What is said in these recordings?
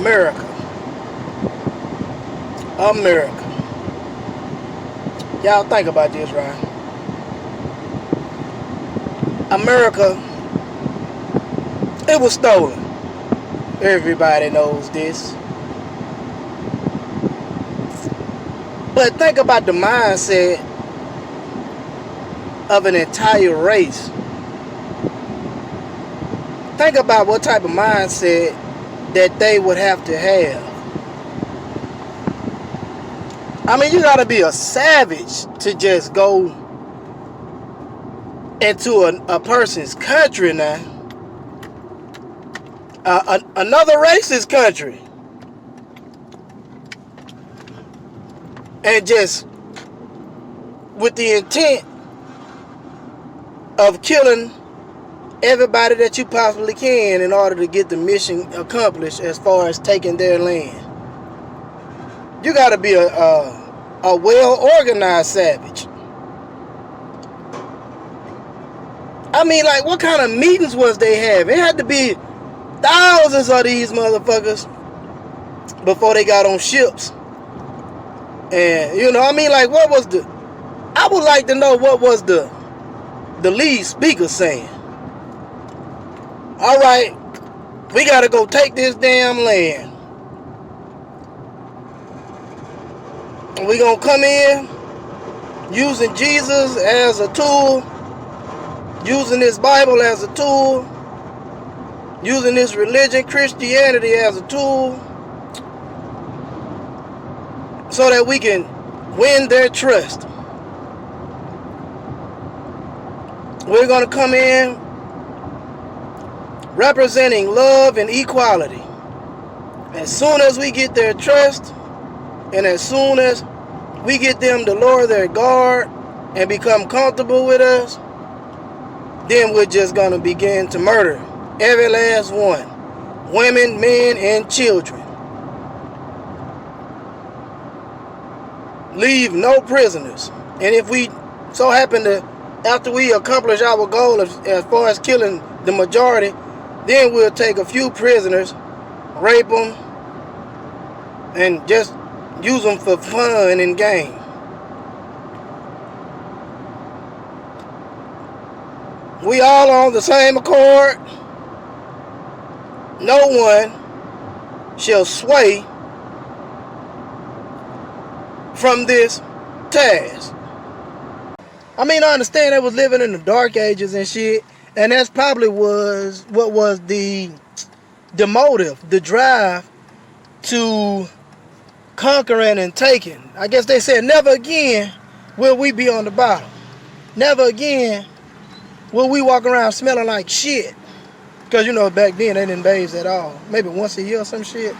America. America. Y'all think about this, right? America, it was stolen. Everybody knows this. But think about the mindset of an entire race. Think about what type of mindset that they would have to have. I mean, you gotta be a savage to just go into a person's country now. Another racist country. And just with the intent of killing everybody that you possibly can in order to get the mission accomplished as far as taking their land. You gotta be a well-organized savage. I mean, like, what kind of meetings was they having? It had to be thousands of these motherfuckers before they got on ships. And, you know, I mean, like, what was the... I would like to know what was the lead speaker saying. All right, we got to go take this damn land. We going to come in using Jesus as a tool, using this Bible as a tool, using this religion, Christianity, as a tool, so that we can win their trust. We're going to come in representing love and equality. As soon as we get their trust, and as soon as we get them to lower their guard and become comfortable with us, then we're just going to begin to murder every last one. Women, men, and children. Leave no prisoners. And if we so happen to, after we accomplish our goal as far as killing the majority, then we'll take a few prisoners, rape them, and just use them for fun and game. We all on the same accord. No one shall sway from this task. I mean, I understand they was living in the dark ages and shit, and that's probably was what was the motive, the drive to conquering and taking. I guess they said never again will we be on the bottom. Never again will we walk around smelling like shit. Because, you know, back then they didn't bathe at all. Maybe once a year or some shit.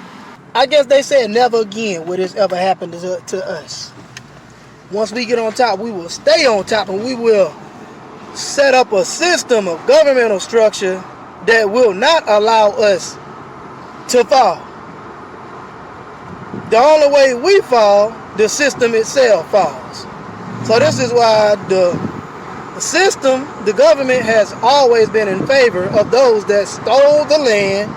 I guess they said never again will this ever happen to us. Once we get on top, we will stay on top, and we will set up a system of governmental structure that will not allow us to fall. The only way we fall, the system itself falls. So this is why the system, the government, has always been in favor of those that stole the land.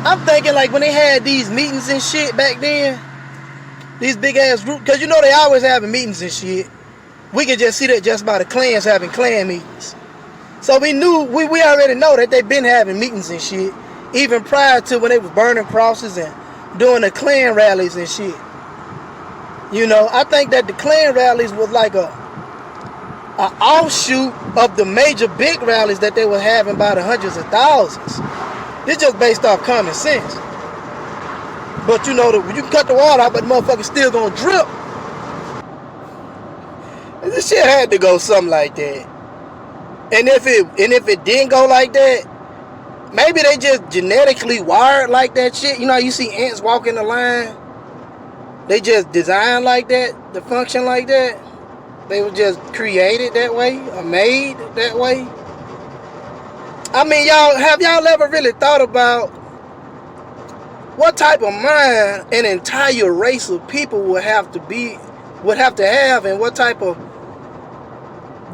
I'm thinking, like, when they had these meetings and shit back then, these big ass groups, because you know they always having meetings and shit. We can just see that just by the clans having clan meetings. So we knew, we already know that they've been having meetings and shit, even prior to when they was burning crosses and doing the clan rallies and shit. You know, I think that the clan rallies was like a offshoot of the major big rallies that they were having by the hundreds of thousands. It's just based off common sense. But you know, you can cut the water out, but the motherfucker's still gonna drip. This shit had to go something like that. And if it didn't go like that, maybe they just genetically wired like that shit. You know how you see ants walk in the line? They just designed like that, to function like that. They were just created that way, or made that way. I mean, have y'all ever really thought about what type of mind an entire race of people would have to have, and what type of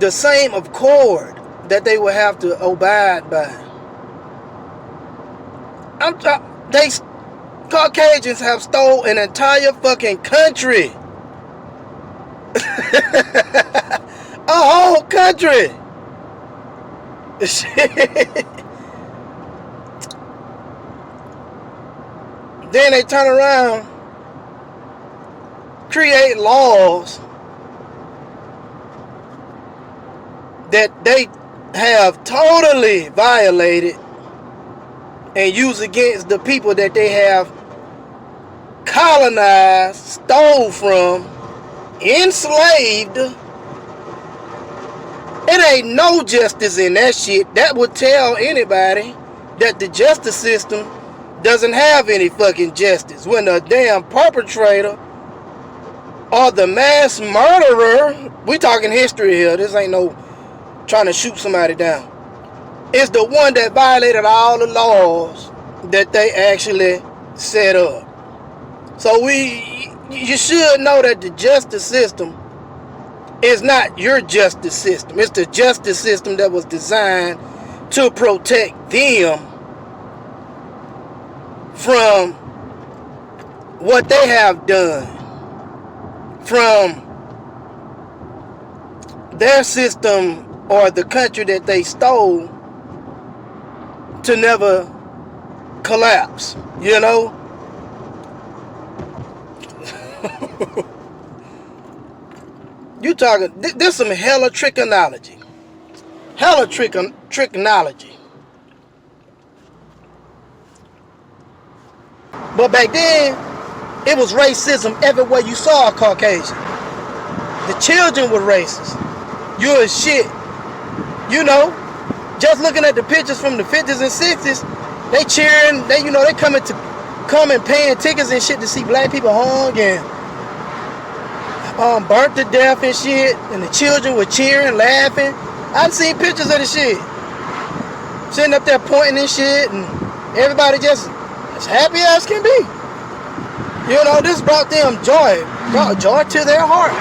the same accord that they would have to abide by? Caucasians have stole an entire fucking country. A whole country. Then they turn around, create laws that they have totally violated and use against the people that they have colonized, stole from, enslaved. It ain't no justice in that shit. That would tell anybody that the justice system doesn't have any fucking justice. When the damn perpetrator or the mass murderer, we talking history here, this ain't no trying to shoot somebody down, is the one that violated all the laws that they actually set up. So you should know that the justice system is not your justice system. It's the justice system that was designed to protect them from what they have done, from their system or the country that they stole to never collapse, you know? You talking, this some hella trickonology. Hella trickonology. But back then, it was racism everywhere you saw a Caucasian. The children were racist. You a shit. You know, just looking at the pictures from the 50s and 60s, they cheering, they coming paying tickets and shit to see black people hung and burnt to death and shit, and the children were cheering, laughing. I've seen pictures of the shit. Sitting up there pointing and shit, and everybody just as happy as can be. You know, this brought them joy. Brought joy to their heart.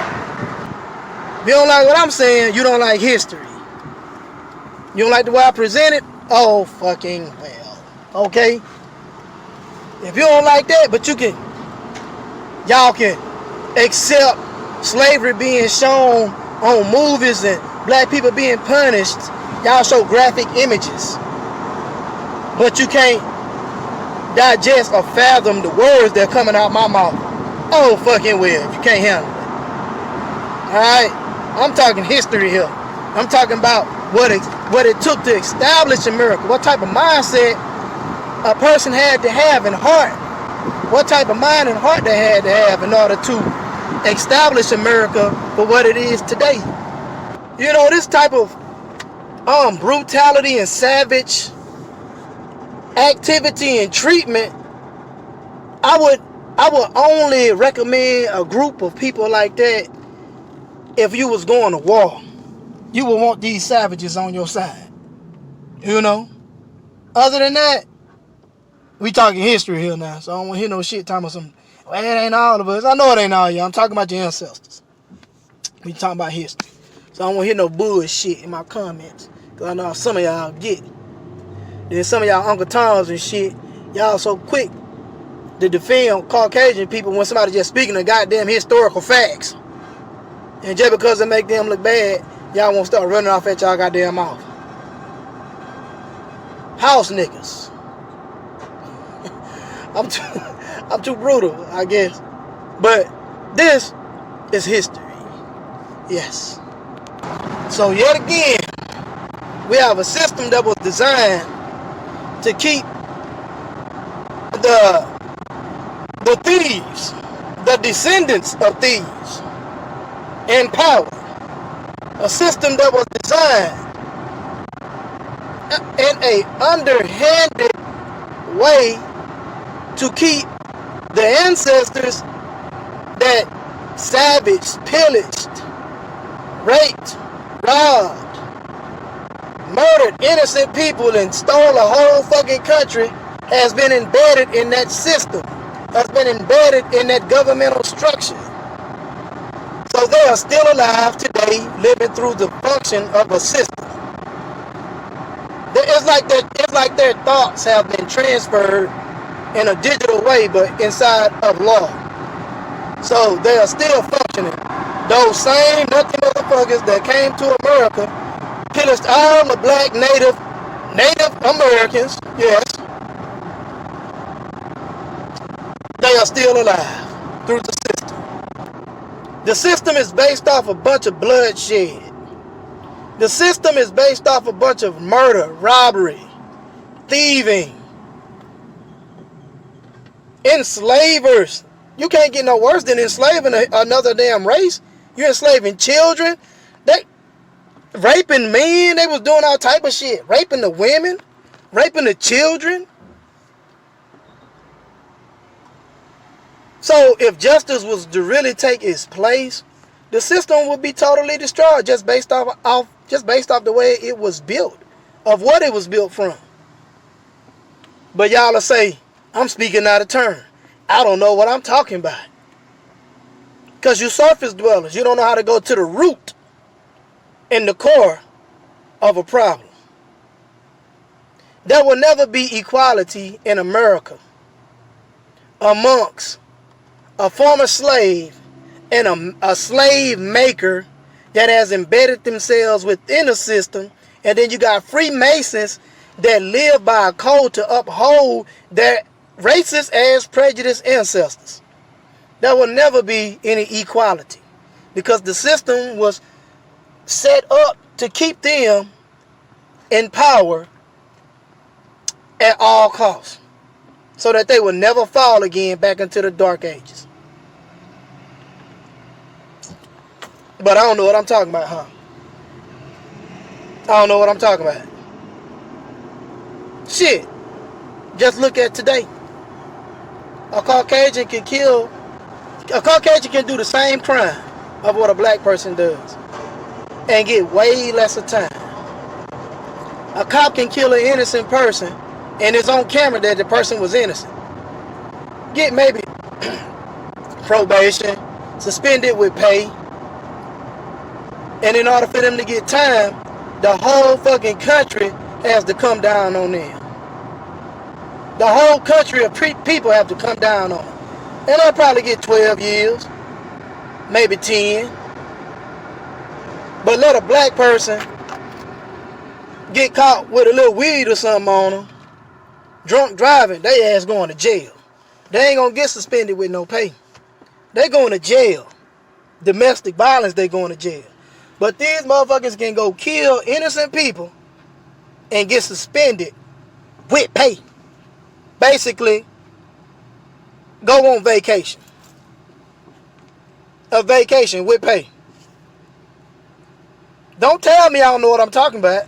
If you don't like what I'm saying, you don't like history. You don't like the way I present it? Oh, fucking well. Okay? If you don't like that, but y'all can accept slavery being shown on movies and black people being punished. Y'all show graphic images, but you can't digest or fathom the words that are coming out my mouth. Oh, fucking well, you can't handle it. Alright? I'm talking history here. I'm talking about what it took to establish America. What type of mindset a person had to have in heart. What type of mind and heart they had to have in order to establish America for what it is today. You know, this type of brutality and savage activity and treatment, I would only recommend a group of people like that if you was going to war. You would want these savages on your side. You know? Other than that, we talking history here now, so I don't want to hear no shit talking about some, well, it ain't all of us. I know it ain't all y'all. I'm talking about your ancestors. We talking about history. So I don't want to hear no bullshit in my comments, because I know some of y'all get it. Then some of y'all Uncle Toms and shit, y'all so quick to defend Caucasian people when somebody just speaking of goddamn historical facts. And just because it make them look bad, y'all won't start running off at y'all goddamn mouth. House niggas. I'm too brutal, I guess. But this is history. Yes. So yet again, we have a system that was designed to keep the thieves, the descendants of thieves, in power. A system that was designed in a underhanded way to keep the ancestors that savaged, pillaged, raped, robbed, murdered innocent people and stole a whole fucking country has been embedded in that system, has been embedded in that governmental structure. So they are still alive today, living through the function of a system. It's like their thoughts have been transferred in a digital way, but inside of law. So they are still functioning. Those same nothing motherfuckers that came to America, pillaged all the black Native Americans, yes, they are still alive through the system. The system is based off a bunch of bloodshed. The system is based off a bunch of murder, robbery, thieving, enslavers. You can't get no worse than enslaving another damn race. You're enslaving children. They raping men. They was doing all type of shit. Raping the women. Raping the children. So if justice was to really take its place, the system would be totally destroyed just based off the way it was built, of what it was built from. But y'all will say, I'm speaking out of turn. I don't know what I'm talking about. Because you surface dwellers, you don't know how to go to the root and the core of a problem. There will never be equality in America amongst a former slave and a slave maker that has embedded themselves within a system, and then you got Freemasons that live by a code to uphold their racist as prejudiced ancestors. There will never be any equality because the system was set up to keep them in power at all costs so that they will never fall again back into the dark ages. But I don't know what I'm talking about, huh? I don't know what I'm talking about. Shit. Just look at today. A Caucasian can do the same crime of what a black person does and get way less of time. A cop can kill an innocent person and it's on camera that the person was innocent. Get maybe probation, suspended with pay, and in order for them to get time, the whole fucking country has to come down on them. The whole country of people have to come down on them. And they'll probably get 12 years, maybe 10. But let a black person get caught with a little weed or something on them, drunk driving, they ass going to jail. They ain't gonna get suspended with no pay. They going to jail. Domestic violence, they going to jail. But these motherfuckers can go kill innocent people and get suspended with pay. Basically, go on vacation. A vacation with pay. Don't tell me I don't know what I'm talking about.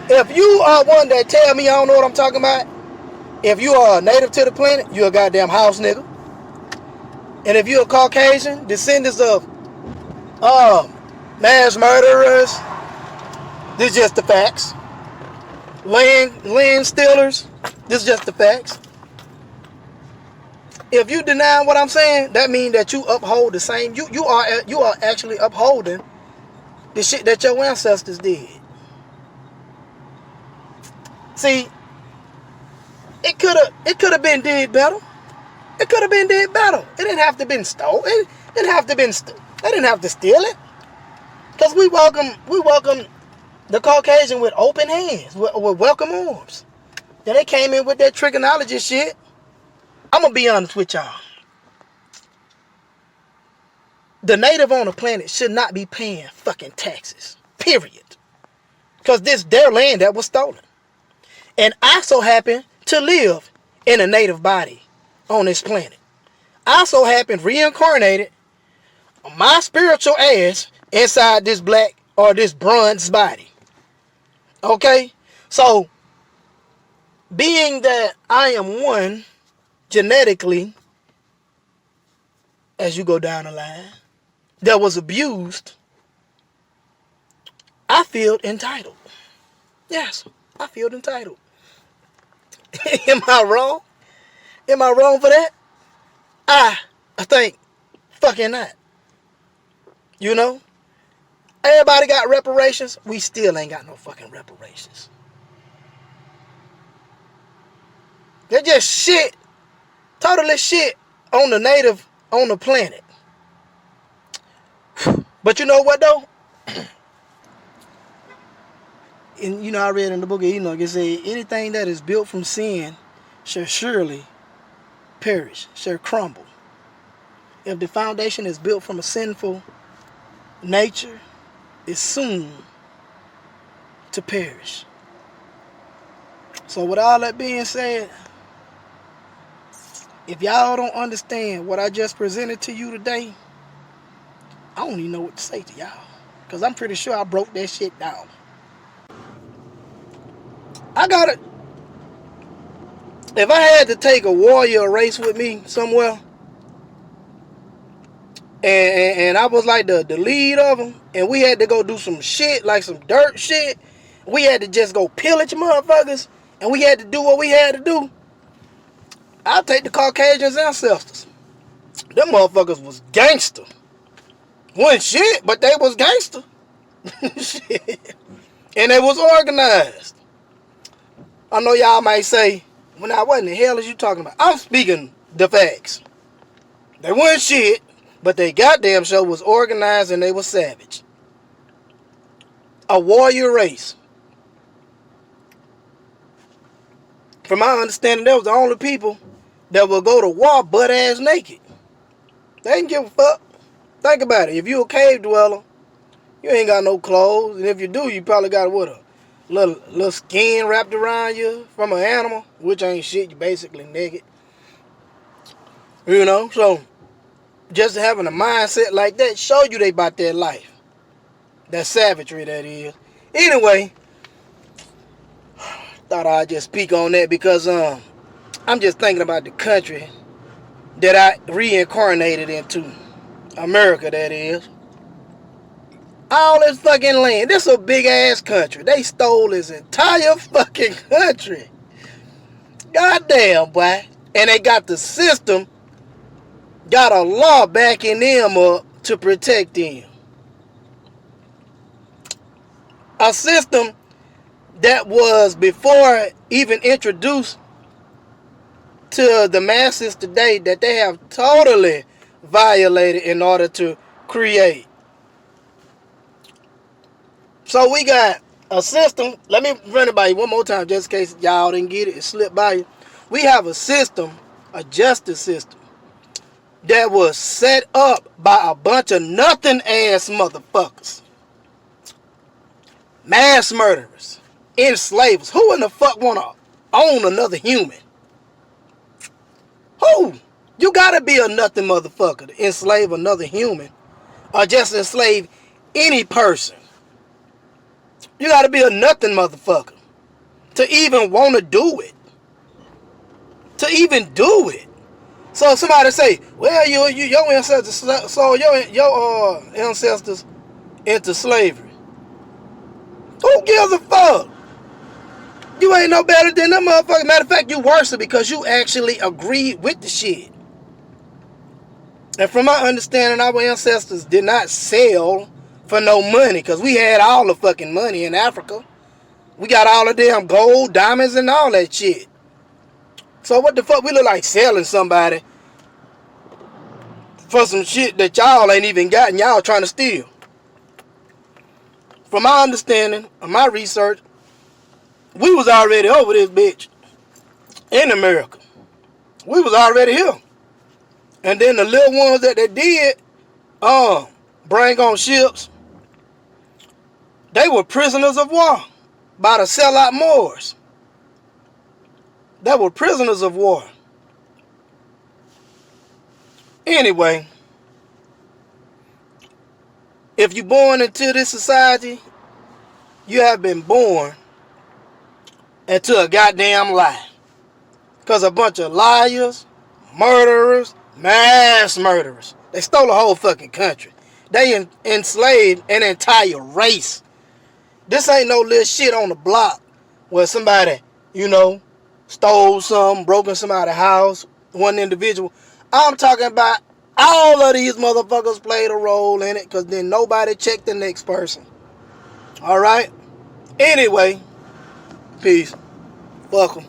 If you are one that tell me I don't know what I'm talking about, if you are a native to the planet, you're a goddamn house nigga. And if you're a Caucasian, descendants of mass murderers, this is just the facts. Land stealers, this is just the facts. If you deny what I'm saying, that means that you uphold the same. You are actually upholding the shit that your ancestors did. See, it could have been did better. It could have been did better. It didn't have to been stolen. It didn't have to been. They didn't have to steal it. Cause we welcome the Caucasian with open hands, with welcome arms. Then they came in with that trigonology shit. I'm gonna be honest with y'all. The native on the planet should not be paying fucking taxes. Period. Cause this their land that was stolen. And I so happen to live in a native body on this planet. I so happen reincarnated my spiritual ass inside this black or this bronze body. Okay? So, being that I am one genetically, as you go down the line, that was abused, I feel entitled. Yes, I feel entitled. Am I wrong? Am I wrong for that? I think fucking not. You know? Everybody got reparations. We still ain't got no fucking reparations. They just shit, totally shit on the native, on the planet. But you know what though? And you know, I read in the book of Enoch, it said, anything that is built from sin shall surely perish, shall crumble. If the foundation is built from a sinful nature, it's soon to perish. So with all that being said, if y'all don't understand what I just presented to you today, I don't even know what to say to y'all. Because I'm pretty sure I broke that shit down. I got it. If I had to take a warrior race with me somewhere, and I was like the lead of them, and we had to go do some shit, like some dirt shit, we had to just go pillage motherfuckers, and we had to do what we had to do, I'll take the Caucasians' ancestors. Them motherfuckers was gangster. Wasn't shit, but they was gangster. Shit. And they was organized. I know y'all might say, well, now what in the hell is you talking about? I'm speaking the facts. They weren't shit, but they goddamn show was organized and they was savage. A warrior race. From my understanding, they was the only people that will go to war butt ass naked. They didn't give a fuck. Think about it. If you a cave dweller, you ain't got no clothes. And if you do, you probably got what, a little skin wrapped around you from an animal, which ain't shit. You basically naked. You know, so just having a mindset like that show you they about their life. That savagery that is. Anyway, thought I'd just speak on that because I'm just thinking about the country that I reincarnated into. America, that is. All this fucking land. This is a big ass country. They stole this entire fucking country. Goddamn, boy. And they got the system, got a law backing them up to protect them. A system that was before even introduced to the masses today that they have totally violated in order to create. So we got a system. Let me run it by you one more time just in case y'all didn't get it. It slipped by you. We have a system, a justice system, that was set up by a bunch of nothing ass motherfuckers. Mass murderers, enslavers. Who in the fuck wanna own another human? Who? You gotta be a nothing motherfucker to enslave another human, or just enslave any person. You gotta be a nothing motherfucker to even wanna do it. To even do it. So somebody say, well, your ancestors sold your ancestors into slavery. Who gives a fuck? You ain't no better than them motherfuckers. Matter of fact, you worse because you actually agreed with the shit. And from my understanding, our ancestors did not sell for no money because we had all the fucking money in Africa. We got all the damn gold, diamonds, and all that shit. So what the fuck we look like selling somebody for some shit that y'all ain't even got and y'all trying to steal? From my understanding of my research, we was already over this bitch in America. We was already here. And then the little ones that they did bring on ships, they were prisoners of war by the sellout Moors. They were prisoners of war. Anyway, if you're born into this society, you have been born into a goddamn lie. Because a bunch of liars, murderers, mass murderers. They stole the whole fucking country. They enslaved an entire race. This ain't no little shit on the block where somebody, stole something, broke in somebody's house, one individual. I'm talking about all of these motherfuckers played a role in it because then nobody checked the next person. All right? Anyway, peace. Fuck 'em.